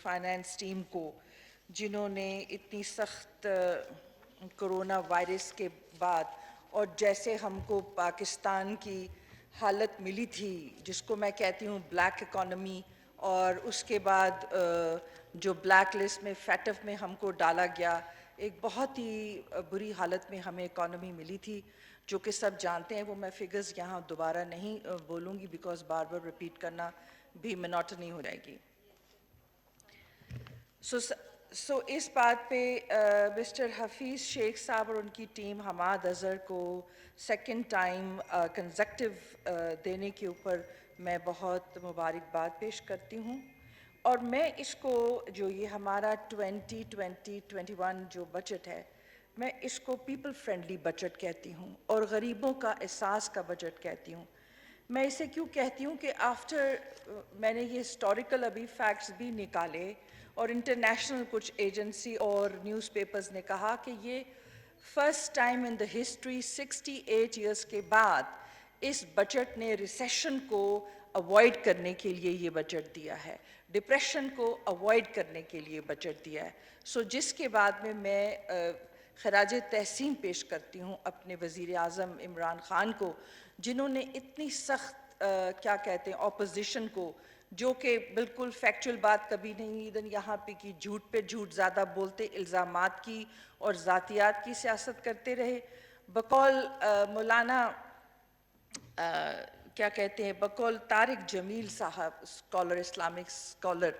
Finance team کو جنہوں نے اتنی سخت کرونا وائرس کے بعد اور جیسے ہم کو پاکستان کی حالت ملی تھی جس کو میں کہتی ہوں بلیک اکانومی اور اس کے بعد جو بلیک لسٹ میں فیٹف میں ہم کو ڈالا گیا ایک بہت ہی بری حالت میں ہمیں اکانومی ملی تھی جو کہ سب جانتے ہیں وہ میں فگرز یہاں دوبارہ نہیں بولوں گی بیکاز بار بار ریپیٹ کرنا بھی منوٹنی ہو جائے گی. سو اس بات پہ مسٹر حفیظ شیخ صاحب اور ان کی ٹیم حماد اظہر کو سیکنڈ ٹائم کنزیکٹیو دینے کے اوپر میں بہت مبارکباد پیش کرتی ہوں اور میں اس کو جو یہ ہمارا 2020-21 جو بجٹ ہے میں اس کو پیپل فرینڈلی بجٹ کہتی ہوں اور غریبوں کا احساس کا بجٹ کہتی ہوں. میں اسے کیوں کہتی ہوں کہ آفٹر میں نے یہ ہسٹوریکل ابھی فیکٹس بھی نکالے اور انٹرنیشنل کچھ ایجنسی اور نیوز پیپرز نے کہا کہ یہ first time in the history 68 years کے بعد اس بجٹ نے ریسیشن کو اوائڈ کرنے کے لیے یہ بجٹ دیا ہے, ڈپریشن کو اوائڈ کرنے کے لیے بجٹ دیا ہے. سو جس کے بعد میں خراج تحسین پیش کرتی ہوں اپنے وزیر اعظم عمران خان کو جنہوں نے اتنی سخت کیا کہتے ہیں اپوزیشن کو جو کہ بالکل فیکچول بات کبھی نہیں ادھر یہاں پہ کی جھوٹ پہ جھوٹ زیادہ بولتے الزامات کی اور ذاتیات کی سیاست کرتے رہے بقول مولانا کیا کہتے ہیں بقول طارق جمیل صاحب اسکالر اسلامک اسکالر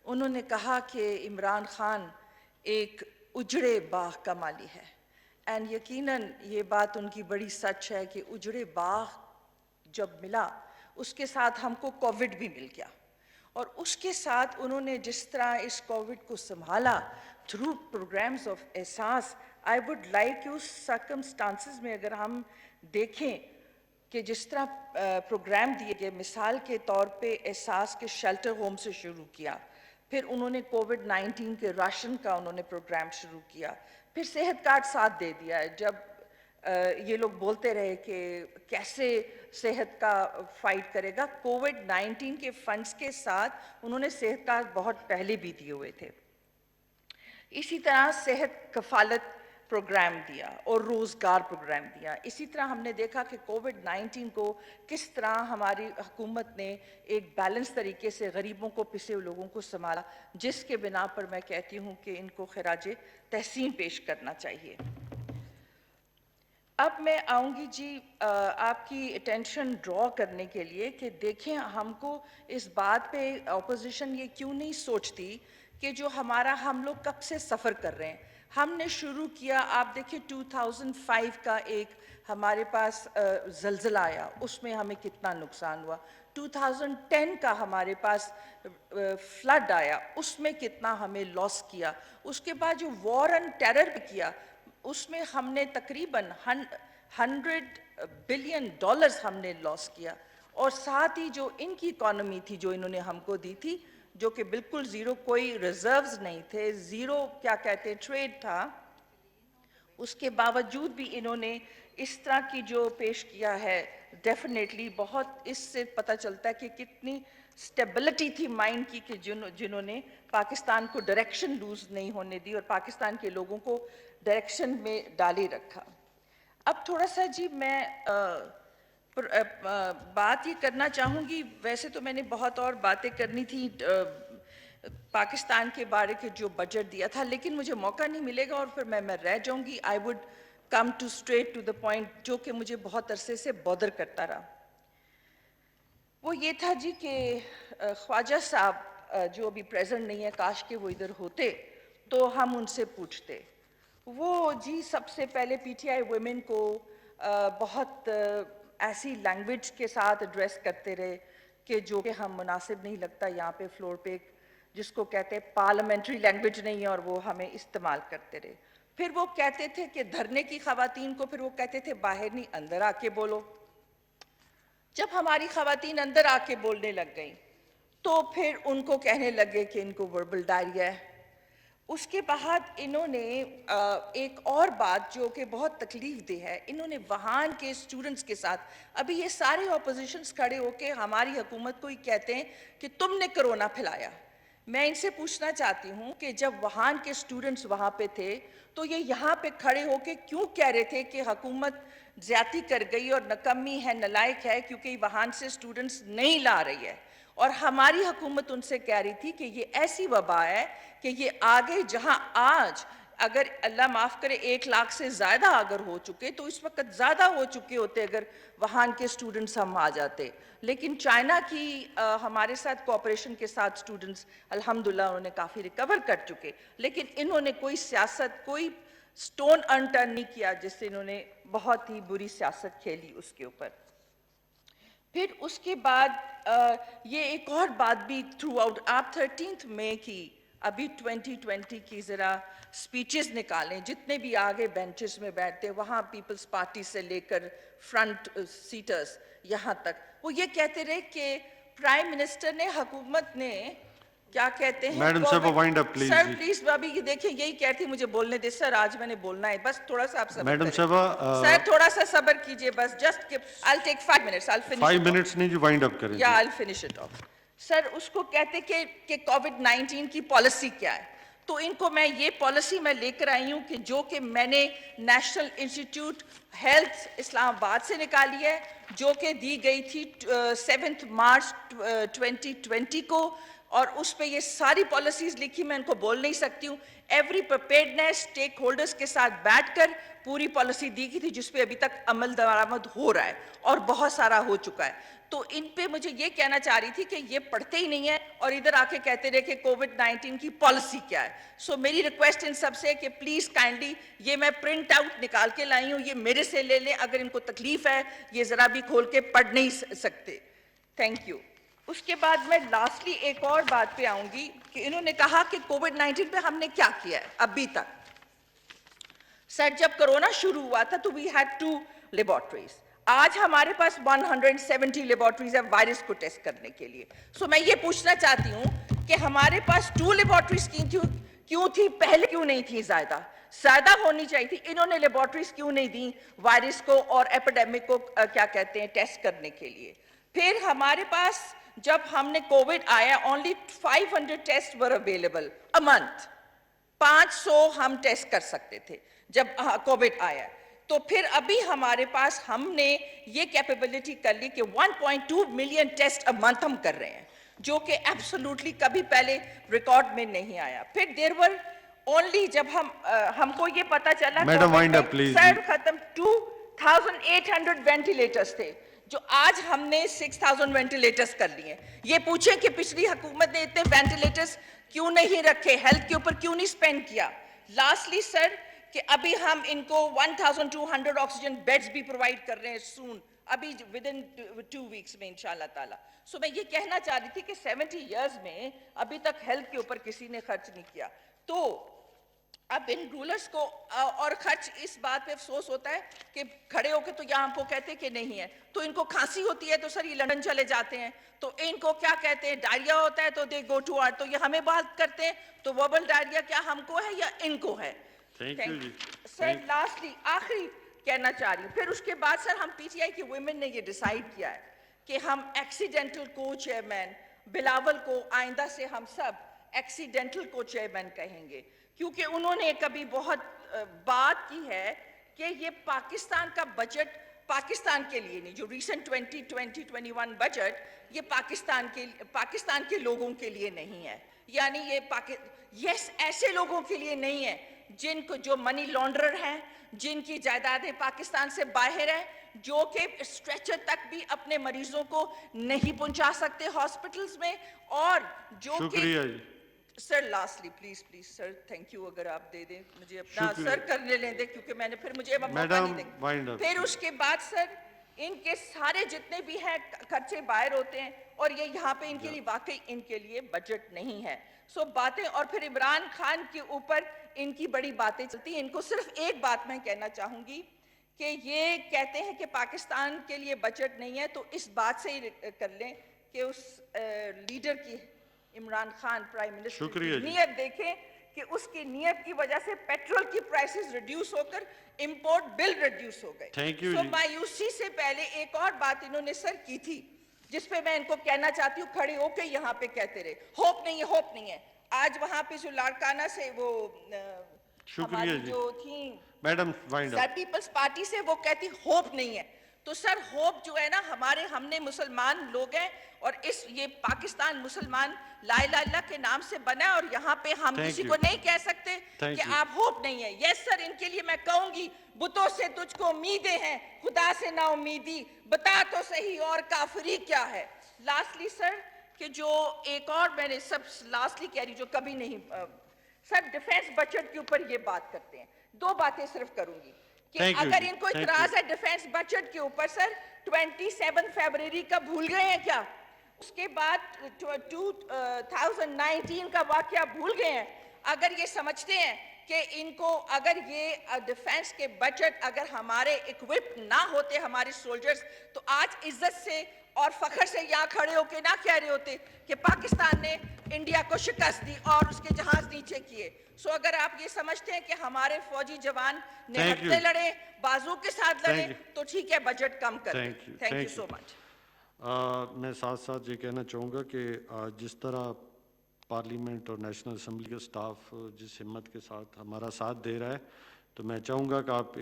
انہوں نے کہا کہ عمران خان ایک اجڑے باغ کا مالی ہے اینڈ یقیناً یہ بات ان کی بڑی سچ ہے کہ اجڑے باغ جب ملا اس کے ساتھ ہم کو کووڈ بھی مل گیا اور اس کے ساتھ انہوں نے جس طرح اس کووڈ کو سنبھالا through programs of Ehsaas I would like اس سرکمسٹانسز میں اگر ہم دیکھیں کہ جس طرح پروگرام دیے گئے مثال کے طور پہ احساس کے شیلٹر ہوم سے شروع کیا پھر انہوں نے کووڈ-19 کے راشن کا انہوں نے پروگرام شروع کیا پھر صحت کارڈ ساتھ دے دیا ہے جب یہ لوگ بولتے رہے کہ کیسے صحت کا فائٹ کرے گا کووڈ-19 کے فنڈز کے ساتھ انہوں نے صحت کارڈ بہت پہلے بھی دیے ہوئے تھے. اسی طرح صحت کفالت پروگرام دیا اور روزگار پروگرام دیا. اسی طرح ہم نے دیکھا کہ کووڈ-19 کو کس طرح ہماری حکومت نے ایک بیلنس طریقے سے غریبوں کو پسے ہوئے لوگوں کو سنبھالا جس کے بنا پر میں کہتی ہوں کہ ان کو خراج تحسین پیش کرنا چاہیے. اب میں آؤں گی جی آپ کی اٹینشن ڈرا کرنے کے لیے کہ دیکھیں ہم کو اس بات پہ اپوزیشن یہ کیوں نہیں سوچتی کہ جو ہم لوگ کب سے سفر کر رہے ہیں. ہم نے شروع کیا آپ دیکھیں 2005 کا ایک ہمارے پاس زلزلہ آیا اس میں ہمیں کتنا نقصان ہوا 2010 کا ہمارے پاس فلڈ آیا اس میں کتنا ہمیں لاس کیا اس کے بعد جو وار اینڈ ٹیرر بھی کیا اس میں ہم نے تقریباً $100 بلین ہم نے لاس کیا اور ساتھ ہی جو ان کی اکانومی تھی جو انہوں نے ہم کو دی تھی جو کہ بالکل زیرو کوئی ریزروز نہیں تھے زیرو کیا کہتے ٹریڈ تھا اس کے باوجود بھی انہوں نے اس طرح کی جو پیش کیا ہے ڈیفینیٹلی بہت اس سے پتہ چلتا ہے کہ کتنی سٹیبلٹی تھی مائنڈ کی کہ جنہوں نے پاکستان کو ڈائریکشن لوز نہیں ہونے دی اور پاکستان کے لوگوں کو ڈائریکشن میں ڈالے رکھا. اب تھوڑا سا جی میں بات یہ کرنا چاہوں گی ویسے تو میں نے بہت اور باتیں کرنی تھی پاکستان کے بارے کے جو بجٹ دیا تھا لیکن مجھے موقع نہیں ملے گا اور پھر میں رہ جاؤں گی. I would come to straight to the point جو کہ مجھے بہت عرصے سے بودر کرتا رہا. وہ یہ تھا جی کہ خواجہ صاحب جو ابھی پریزنٹ نہیں ہے کاش کہ وہ ادھر ہوتے تو ہم ان سے پوچھتے. وہ جی سب سے پہلے پی ٹی آئی ویمن کو بہت ایسی لینگویج کے ساتھ ایڈریس کرتے رہے کہ جو کہ ہم مناسب نہیں لگتا یہاں پہ فلور پہ جس کو کہتے ہیں پارلیمنٹری لینگویج نہیں ہے اور وہ ہمیں استعمال کرتے رہے. پھر وہ کہتے تھے کہ دھرنے کی خواتین کو پھر وہ کہتے تھے باہر نہیں اندر آ کے بولو. جب ہماری خواتین اندر آ کے بولنے لگ گئیں تو پھر ان کو کہنے لگے کہ ان کو وربل ڈائریا ہے. اس کے بعد انہوں نے ایک اور بات جو کہ بہت تکلیف دہ ہے انہوں نے وہاں کے اسٹوڈنٹس کے ساتھ ابھی یہ سارے اپوزیشنز کھڑے ہو کے ہماری حکومت کو ہی کہتے ہیں کہ تم نے کرونا پھیلایا میں ان سے پوچھنا چاہتی ہوں کہ جب وہان کے اسٹوڈنٹس وہاں پہ تھے تو یہ یہاں پہ کھڑے ہو کے کیوں کہہ رہے تھے کہ حکومت زیادتی کر گئی اور نکمی ہے، نالائق ہے، کیونکہ وہان سے اسٹوڈنٹس نہیں لا رہی ہے، اور ہماری حکومت ان سے کہہ رہی تھی کہ یہ ایسی وبا ہے کہ یہ آگے جہاں آج اگر اللہ معاف کرے 1 لاکھ سے زیادہ اگر ہو چکے تو اس وقت زیادہ ہو چکے ہوتے اگر وہان کے اسٹوڈنٹس ہم آ جاتے، لیکن چائنا کی ہمارے ساتھ کوآپریشن کے ساتھ اسٹوڈنٹس الحمدللہ انہوں نے کافی ریکور کر چکے، لیکن انہوں نے کوئی سیاست، کوئی سٹون انٹرن نہیں کیا جس سے انہوں نے بہت ہی بری سیاست کھیلی اس کے اوپر۔ پھر اس کے بعد یہ ایک اور بات بھی تھرو آؤٹ، آپ 13 مئی کی ابھی 2020 کی ذرا سپیچز نکالیں، جتنے بھی آگے بینچز میں بیٹھتے وہاں پیپلز پارٹی سے لے کر فرنٹ سیٹرز یہاں تک، وہ یہ کہتے رہے کہ پرائم منسٹر نے، حکومت نے کیا کہتے ہیں، میڈم صاحبہ وائنڈ اپ پلیز. سر پلیز ابھی یہ دیکھیں یہی کہتی مجھے بولنے دے سر، آج میں نے بولنا ہے، بس تھوڑا سا آپ صبر میڈم کریں صاحبہ سر، تھوڑا سا صبر کیجئے بس، just I'll take 5 minutes, I'll finish 5 it off. Minutes نہیں جی، وائنڈ اپ کریں یا جی. I'll finish it off. سر اس کو کہتے کہ کووڈ-19 کی پالیسی کیا ہے، تو ان کو میں یہ پالیسی میں لے کر آئی ہوں کہ جو کہ میں نے نیشنل انسٹیٹیوٹ ہیلتھ اسلام آباد سے نکالی ہے، جو کہ دی گئی تھی 7 مارچ 2020 کو، اور اس پہ یہ ساری پالیسیز لکھی، میں ان کو بول نہیں سکتی ہوں۔ ایوری پریپیئرڈنیس اسٹیک ہولڈرز کے ساتھ بیٹھ کر پوری پالیسی دی گئی تھی جس پہ ابھی تک عمل درآمد ہو رہا ہے اور بہت سارا ہو چکا ہے۔ تو ان پہ مجھے یہ کہنا چاہ رہی تھی کہ یہ پڑھتے ہی نہیں ہیں اور ادھر آ کے کہتے رہے کہ کووڈ-19 کی پالیسی کیا ہے۔ سو میری ریکویسٹ ان سب سے ہے کہ پلیز کائنڈلی یہ میں پرنٹ آؤٹ نکال کے لائی ہوں، یہ میرے سے لے لیں، اگر ان کو تکلیف ہے یہ ذرا بھی کھول کے پڑھ نہیں سکتے۔ Thank you. اس کے بعد میں لاسٹلی ایک اور بات پہ آؤں گی کہ انہوں نے کہا کہ کووڈ-19 پہ ہم نے کیا کیا ہے ابھی تک۔ سر جب کرونا شروع ہوا تھا تو we had 2 لیبارٹریز، آج ہمارے پاس 170 لیبارٹریز ہیں وائرس کو ٹیسٹ کرنے کے لیے۔ سو میں یہ پوچھنا چاہتی ہوں کہ ہمارے پاس 2 لیبارٹریز کیوں تھی، پہلے کیوں نہیں تھی زیادہ ہونی چاہیے تھی، انہوں نے لیبارٹریز کیوں نہیں دیں وائرس کو اور ایپیڈیمک کو کیا کہتے ہیں ٹیسٹ کرنے کے لیے۔ پھر ہمارے پاس جب ہم نے کووڈ آیا only 500 test were available a month، 500 ہم ٹیسٹ کر سکتے تھے جب کووڈ آیا۔ تو پھر ابھی ہمارے پاس ہم نے یہ کیپیبلٹی کر لی کہ 1.2 ملین ٹیسٹ اب منتھ ہم کر رہے ہیں، جو کہ ایبسولوٹلی کبھی پہلے ریکارڈ میں نہیں آیا۔ پھر دیر ور اونلی جب ہم کو یہ پتا چلا میڈم وائنڈ اپ پلیز. سر ختم 2800 وینٹیلیٹرز تھے جو آج ہم نے 6000 وینٹیلیٹرز کر لیے۔ یہ پوچھیں کہ پچھلی حکومت نے اتنے وینٹیلیٹرز کیوں نہیں رکھے، ہیلتھ کے اوپر کیوں نہیں سپینڈ کیا۔ لاسٹلی سر کہ ابھی ہم ان کو 1200 آکسیجن بیڈز بھی پرووائڈ کر رہے ہیں سون، ابھی ودن 2 ویکس میں انشاءاللہ تعالیٰ۔ سو میں یہ کہنا چاہ رہی تھی کہ 70 ایئرز میں ابھی تک ہیلتھ کے اوپر کسی نے خرچ نہیں کیا۔ تو اب ان رولرز کو اور خرچ اس بات پہ افسوس ہوتا ہے کہ کھڑے ہو کے تو یہاں ہم کو کہتے کہ نہیں ہے، تو ان کو کھانسی ہوتی ہے تو سر یہ لندن چلے جاتے ہیں، تو ان کو کیا کہتے ہیں ڈائریا ہوتا ہے تو دے گو ٹو آر، تو یہ ہمیں بات کرتے ہیں تو وبل ڈائریا کیا ہم کو ہے یا ان کو ہے؟ Thank you ji. Sir lastly آخری کہنا چاہ رہی ہوں، پھر اس کے بعد سر ہم پی ٹی آئی کی ویمن نے یہ ڈیسائیڈ کیا ہے کہ ہم ایکسیڈنٹل کو چیئرمین بلاول کو آئندہ سے ہم سب ایکسیڈنٹل کو چیئرمین کہیں گے، کیونکہ انہوں نے کبھی بہت بات کی ہے کہ یہ پاکستان کا بجٹ پاکستان کے لیے نہیں، جو ریسنٹ 2020-21 بجٹ یہ پاکستان کے لوگوں کے لیے نہیں ہے، یعنی یہ ایسے لوگوں کے لیے نہیں ہے جن کو جو منی لانڈرر ہیں، جن کی جائیدادیں پاکستان سے باہر ہیں، جو کہ اسٹریچر تک بھی اپنے مریضوں کو نہیں پہنچا سکتے ہاسپٹلز میں، اور جو کہ شکریہ جی. Sir lastly please sir thank you, اگر آپ دے دیں مجھے اپنا سر کرنے لیں دیں کیونکہ میں نے پھر مجھے موقع نہیں دیں۔ پھر اس کے بعد سر ان کے سارے جتنے بھی ہیں خرچے باہر ہوتے ہیں اور یہ یہاں پہ ان کے لیے واقعی ان کے لیے بجٹ نہیں ہے۔ سو باتیں، اور پھر عمران خان کے اوپر ان کی بڑی باتیں چلتی ہیں۔ ان کو صرف ایک بات میں کہنا چاہوں گی کہ یہ کہتے ہیں کہ پاکستان کے لیے بجٹ نہیں ہے، تو اس بات سے ہی کر لیں کہ اس لیڈر کی عمران خان پرائم منسٹر کی نیت دیکھیں کہ اس کی نیت کی وجہ سے پیٹرول کی پرائسز ریڈیوس ہو کر امپورٹ بل ریڈیوس ہو گئے۔ تھینک یو سو جی. مایوسی سے پہلے ایک اور بات انہوں نے سر کی تھی جس پہ میں ان کو کہنا چاہتی ہوں کھڑی ہو کے یہاں پہ کہتے رہے ہوپ نہیں ہے، ہوپ نہیں ہے. آج وہاں پہ جو لاڑکانہ سے وہ شکریہ ہماری جی. جو تھیں میڈم وائنڈ سر اپ. پیپلز پارٹی سے، وہ کہتی ہوپ نہیں ہے. تو سر ہوپ جو ہے نا ہم نے مسلمان لوگ ہیں اور یہ پاکستان مسلمان لا الہ الا اللہ کے نام سے بنا ہے، اور یہاں پہ ہم Thank کسی you. کو نہیں کہہ سکتے Thank کہ you. آپ ہوپ نہیں ہے. یس سر، ان کے لیے میں کہوں گی بتوں سے تجھ کو امیدیں ہیں، خدا سے نا امیدی، بتا تو صحیح اور کافری کیا ہے. لاسٹلی سر، کہ جو ایک اور میں نے سب لاسٹلی کہہ رہی جو کبھی نہیں سر، ڈیفینس بجٹ کے اوپر یہ بات کرتے ہیں. 2 باتیں صرف کروں گی کہ Thank you اگر جی. ان کو Thank اعتراض you. ہے ڈیفینس بجٹ کے اوپر سر، 27 فیبرری کا بھول گئے ہیں کیا؟ اس کے بعد 2019 کا واقعہ بھول گئے ہیں؟ اگر یہ سمجھتے ہیں کہ ان کو اگر یہ ڈیفینس کے بجٹ اگر ہمارے اکوپ نہ ہوتے ہمارے سولجرز، تو آج عزت سے اور فخر سے یہاں کھڑے ہو کے نہ کہہ رہے ہوتے کہ پاکستان نے انڈیا کو شکست دی اور اس کے جہاز نیچے کیے. سو اگر آپ یہ سمجھتے ہیں کہ ہمارے فوجی جوان Thank you. نہٹتے لڑے، بازو کے ساتھ لڑے، Thank you. تو ٹھیک ہے بجٹ کم کر دیں. Thank you. Thank you Thank so you. مچ. میں ساتھ ساتھ یہ کہنا چاہوں گا کہ جس طرح پارلیمنٹ اور نیشنل اسمبلی کا سٹاف جس ہمت کے ساتھ ہمارا ساتھ دے رہا ہے، تو میں چاہوں گا کہ آپ